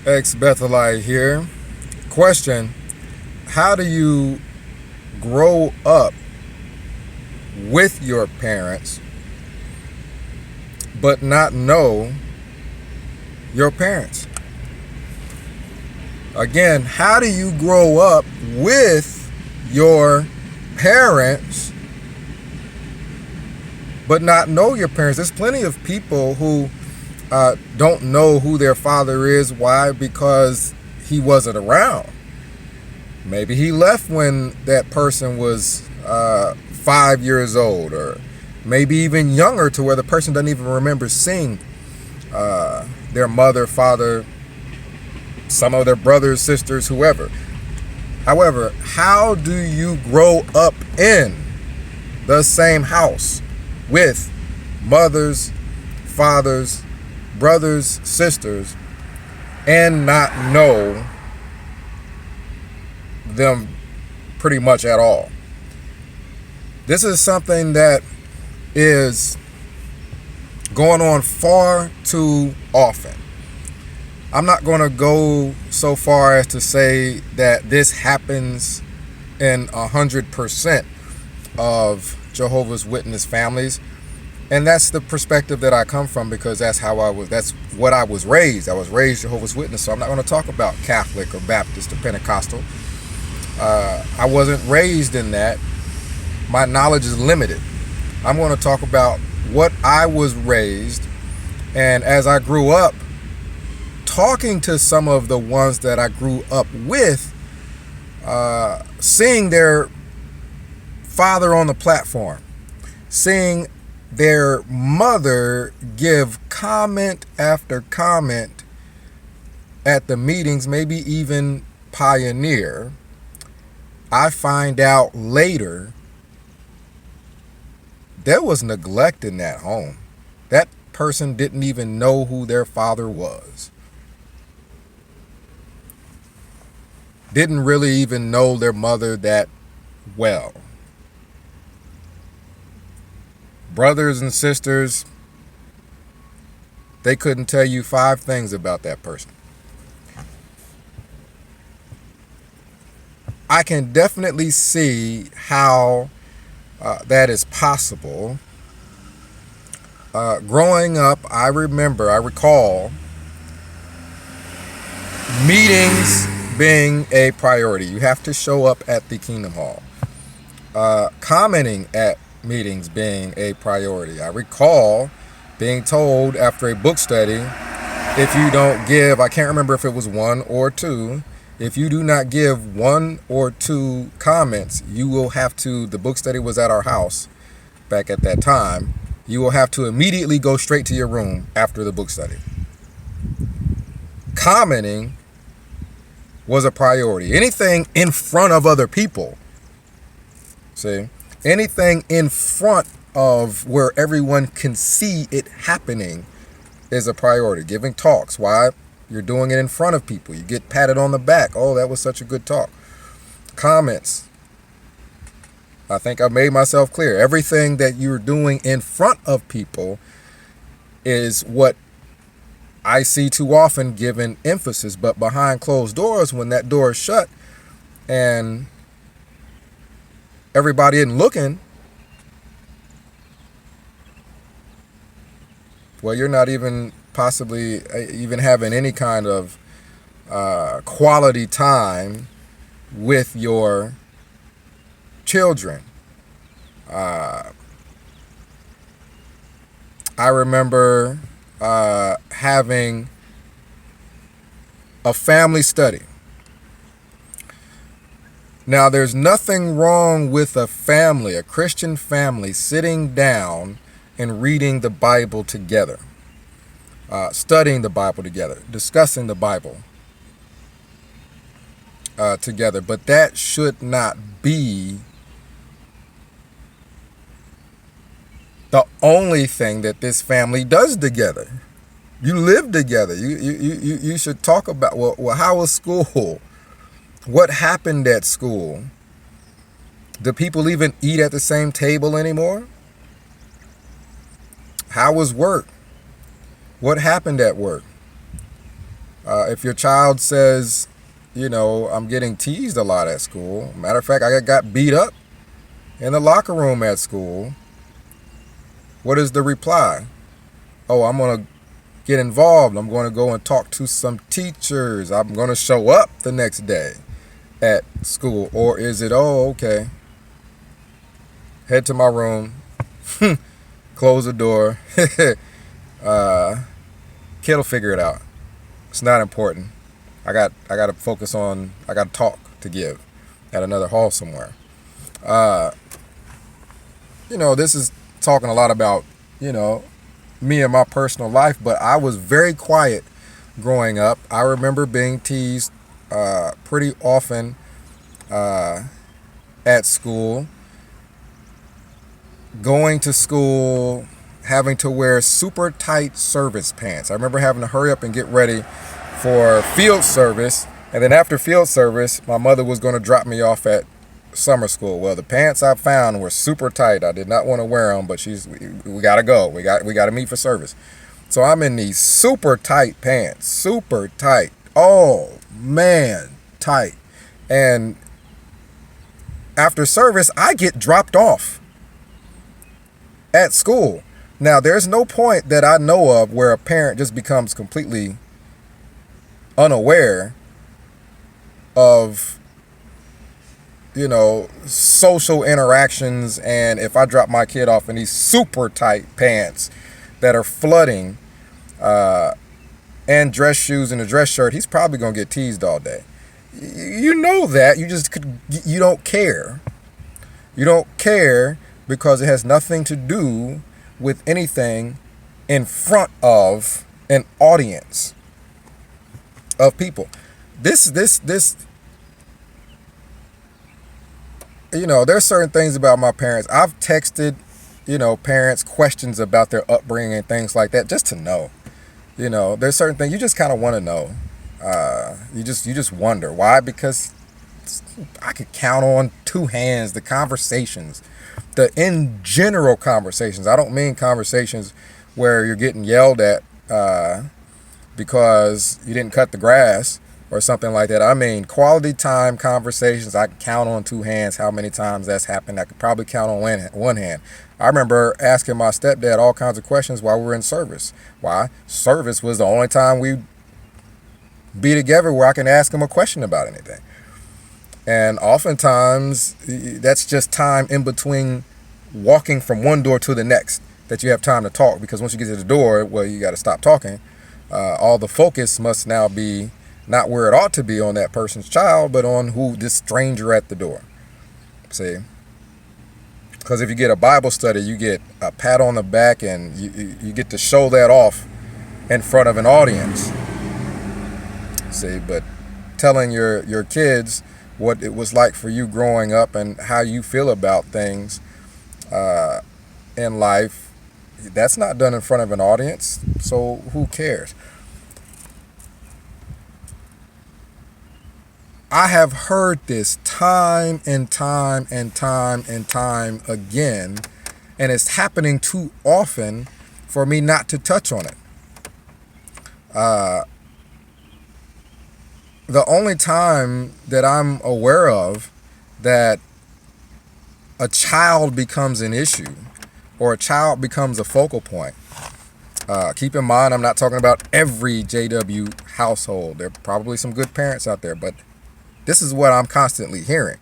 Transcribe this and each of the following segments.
Ex Bethelite here. Question: how do you grow up with your parents but not know your parents? Again, how do you grow up with your parents but not know your parents? There's plenty of people who don't know who their father is. Why? Because he wasn't around. Maybe he left when that person was 5 years old, or maybe even younger, to where the person doesn't even remember seeing their mother, father, some of their brothers, sisters, whoever. However, how do you grow up in the same house with mothers, fathers, brothers, sisters, and not know them pretty much at all? This is something that is going on far too often. I'm not going to go so far as to say that this happens in 100% of Jehovah's Witness families. And that's the perspective that I come from, because that's what I was raised. I was raised Jehovah's Witness, so I'm not going to talk about Catholic or Baptist or Pentecostal. I wasn't raised in that. My knowledge is limited. I'm going to talk about what I was raised, and as I grew up, talking to some of the ones that I grew up with, seeing their father on the platform, seeing their mother give comment after comment at the meetings, maybe even pioneer, I find out later there was neglect in that home. That person didn't even know who their father was. Didn't really even know their mother that well. Brothers and sisters, they couldn't tell you 5 things about that person. I can definitely see how that is possible. Growing up, I recall meetings being a priority. You have to show up at the Kingdom Hall. Commenting at meetings being a priority. I recall being told after a book study, if you don't give, I can't remember if it was 1 or 2, if you do not give 1 or 2 comments, you will have to, the book study was at our house back at that time, you will have to immediately go straight to your room after the book study. Commenting was a priority. Anything in front of other people, see, anything in front of where everyone can see it happening is a priority. Giving talks, why? You're doing it in front of people. You get patted on the back. Oh, that was such a good talk. Comments. I think I made myself clear. Everything that you're doing in front of people is what I see too often given emphasis. But behind closed doors, when that door is shut and everybody isn't looking, well, you're not even possibly even having any kind of quality time with your children. I remember having a family study. Now, there's nothing wrong with a family, a Christian family, sitting down and reading the Bible together, studying the Bible together, discussing the Bible together. But that should not be the only thing that this family does together. You live together. You should talk about, well, how was school? What happened at school? Do people even eat at the same table anymore? How was work? What happened at work? If your child says, I'm getting teased a lot at school. Matter of fact, I got beat up in the locker room at school. What is the reply? Oh, I'm going to get involved. I'm going to go and talk to some teachers. I'm going to show up the next day at school. Or is it, oh, okay, head to my room, close the door, kid will figure it out. It's not important. I got to focus on, I got a talk to give at another hall somewhere. This is talking a lot about, me and my personal life, but I was very quiet growing up. I remember being teased pretty often at school, going to school, having to wear super tight service pants. I remember having to hurry up and get ready for field service, and then after field service, my mother was going to drop me off at summer school. Well, the pants I found were super tight. I did not want to wear them, but we got to go. We got to meet for service. So I'm in these super tight pants, super tight. Oh man, tight. And after service, I get dropped off at school. Now, there's no point that I know of where a parent just becomes completely unaware of social interactions. And if I drop my kid off in these super tight pants that are flooding and dress shoes and a dress shirt, he's probably gonna get teased all day. You know that. You don't care. You don't care because it has nothing to do with anything in front of an audience of people. There's certain things about my parents. I've texted, parents questions about their upbringing and things like that just to know. There's certain things you just kind of want to know. You just wonder why, because I could count on two hands the conversations, the in general conversations. I don't mean conversations where you're getting yelled at because you didn't cut the grass or something like that. I mean quality time conversations. I can count on two hands how many times that's happened. I could probably count on one hand. I remember asking my stepdad all kinds of questions while we were in service. Why? Service was the only time we'd be together where I can ask him a question about anything. And oftentimes that's just time in between walking from one door to the next that you have time to talk, because once you get to the door, well, you got to stop talking. All the focus must now be not where it ought to be on that person's child, but on who this stranger at the door. See? Because if you get a Bible study, you get a pat on the back and you get to show that off in front of an audience. See, but telling your kids what it was like for you growing up and how you feel about things in life, that's not done in front of an audience, so who cares? I have heard this time and time and time and time again, and it's happening too often for me not to touch on it. The only time that I'm aware of that a child becomes an issue or a child becomes a focal point, keep in mind, I'm not talking about every JW household. There are probably some good parents out there, but this is what I'm constantly hearing.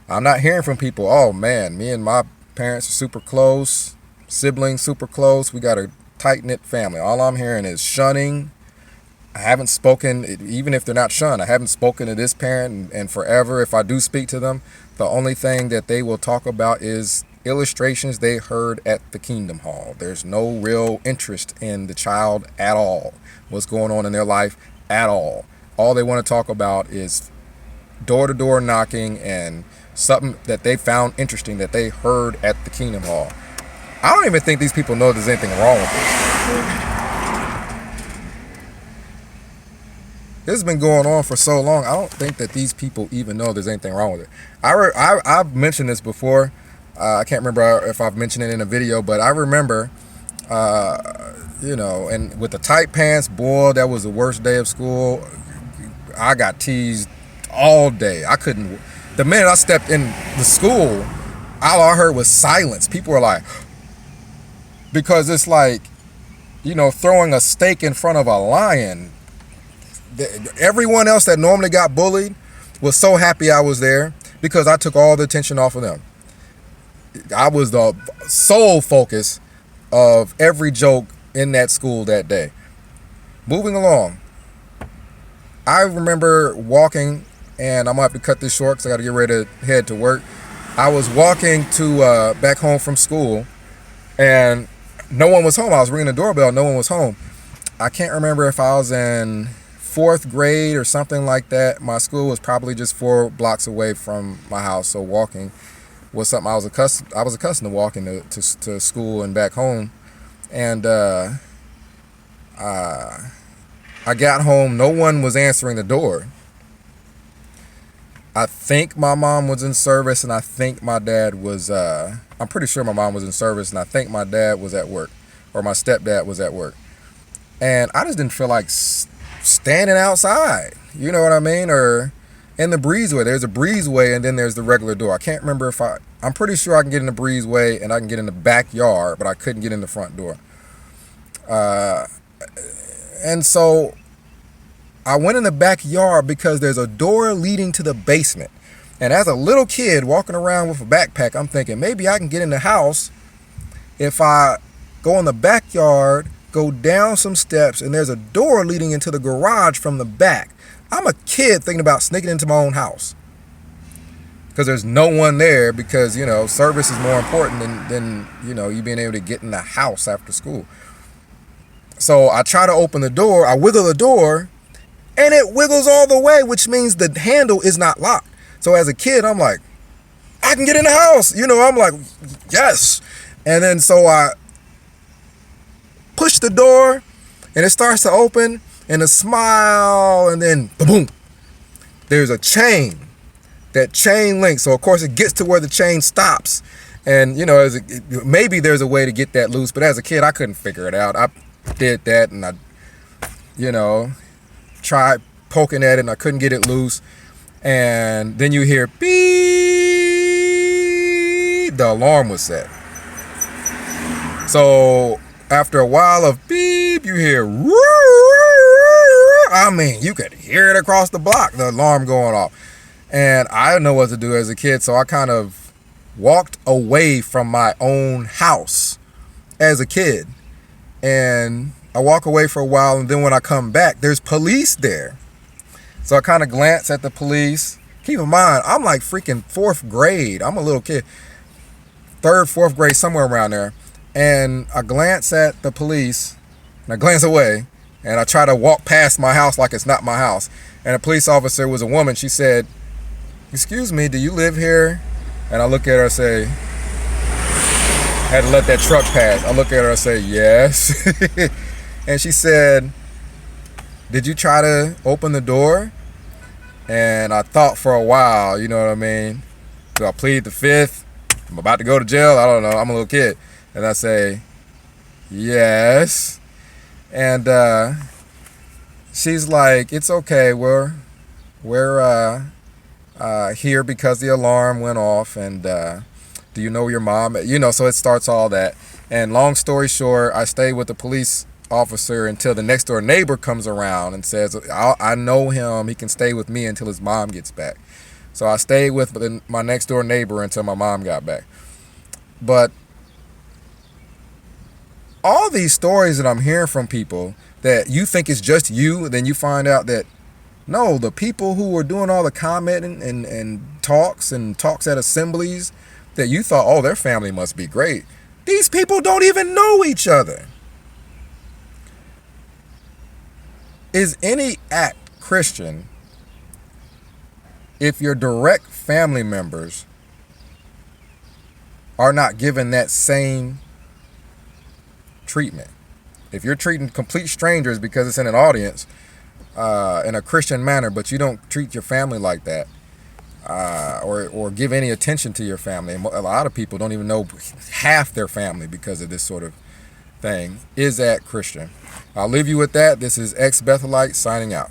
I'm not hearing from people, oh man, me and my parents are super close, siblings super close, we got a tight-knit family. All I'm hearing is shunning. I haven't spoken, even if they're not shunned, I haven't spoken to this parent and forever. If I do speak to them, the only thing that they will talk about is illustrations they heard at the Kingdom Hall. There's no real interest in the child at all, what's going on in their life at all. All they want to talk about is door-to-door knocking and something that they found interesting that they heard at the Kingdom Hall. I don't even think these people know there's anything wrong with this. This has been going on for so long. I don't think that these people even know there's anything wrong with it. I've mentioned this before. I can't remember if I've mentioned it in a video, but I remember and with the tight pants, boy, that was the worst day of school. I got teased all day. I couldn't. The minute I stepped in the school, all I heard was silence. People were like, because it's like, throwing a steak in front of a lion. Everyone else that normally got bullied was so happy I was there because I took all the attention off of them. I was the sole focus of every joke in that school that day. Moving along, I remember walking, and I'm going to have to cut this short because I got to get ready to head to work. I was walking to back home from school, and no one was home. I was ringing the doorbell. No one was home. I can't remember if I was in 4th grade or something like that. My school was probably just 4 blocks away from my house, so walking was something I was accustomed to walking to school and back home. And I got home. No one was answering the door. I think my mom was in service, and I think my dad was, I'm pretty sure my mom was in service, and I think my dad was at work, or my stepdad was at work. And I just didn't feel like standing outside, you know what I mean? Or in the breezeway. There's a breezeway, and then there's the regular door. I can't remember I'm pretty sure I can get in the breezeway, and I can get in the backyard, but I couldn't get in the front door. And so I went in the backyard because there's a door leading to the basement. And as a little kid walking around with a backpack, I'm thinking maybe I can get in the house if I go in the backyard, go down some steps, and there's a door leading into the garage from the back. I'm a kid thinking about sneaking into my own house because there's no one there because, service is more important than you being able to get in the house after school. So I try to open the door, I wiggle the door, and it wiggles all the way, which means the handle is not locked. So as a kid, I'm like, I can get in the house. I'm like, yes. And then so I push the door, and it starts to open, and a smile, and then boom, there's a chain. That chain link. So of course it gets to where the chain stops. And maybe there's a way to get that loose, but as a kid, I couldn't figure it out. I did that, and I tried poking at it, and I couldn't get it loose. And then you hear beep, the alarm was set. So after a while of beep, you hear you could hear it across the block, the alarm going off. And I didn't know what to do as a kid, so I kind of walked away from my own house as a kid. And I walk away for a while, and then when I come back, there's police there. So I kind of glance at the police. Keep in mind, I'm like freaking 4th grade. I'm a little kid. 3rd, 4th grade, somewhere around there. And I glance at the police, and I glance away, and I try to walk past my house like it's not my house. And a police officer was a woman. She said, "Excuse me, do you live here?" And I look at her and say, had to let that truck pass. I look at her and say, "Yes." And she said, "Did you try to open the door?" And I thought for a while, you know what I mean? Do I plead the 5th? I'm about to go to jail. I don't know. I'm a little kid. And I say, "Yes." And she's like, "It's okay. We're here because the alarm went off. And do you know your mom?" So it starts all that. And long story short, I stayed with the police officer until the next door neighbor comes around and says, I know him. He can stay with me until his mom gets back. So I stayed with my next door neighbor until my mom got back. But all these stories that I'm hearing from people that you think it's just you, then you find out that no, the people who were doing all the commenting and talks at assemblies that you thought, oh, their family must be great. These people don't even know each other. Is any act Christian if your direct family members are not given that same treatment? If you're treating complete strangers because it's in an audience in a Christian manner, but you don't treat your family like that, or give any attention to your family. And a lot of people don't even know half their family because of this sort of thing, is that Christian? I'll leave you with that. This is Ex Bethelite signing out.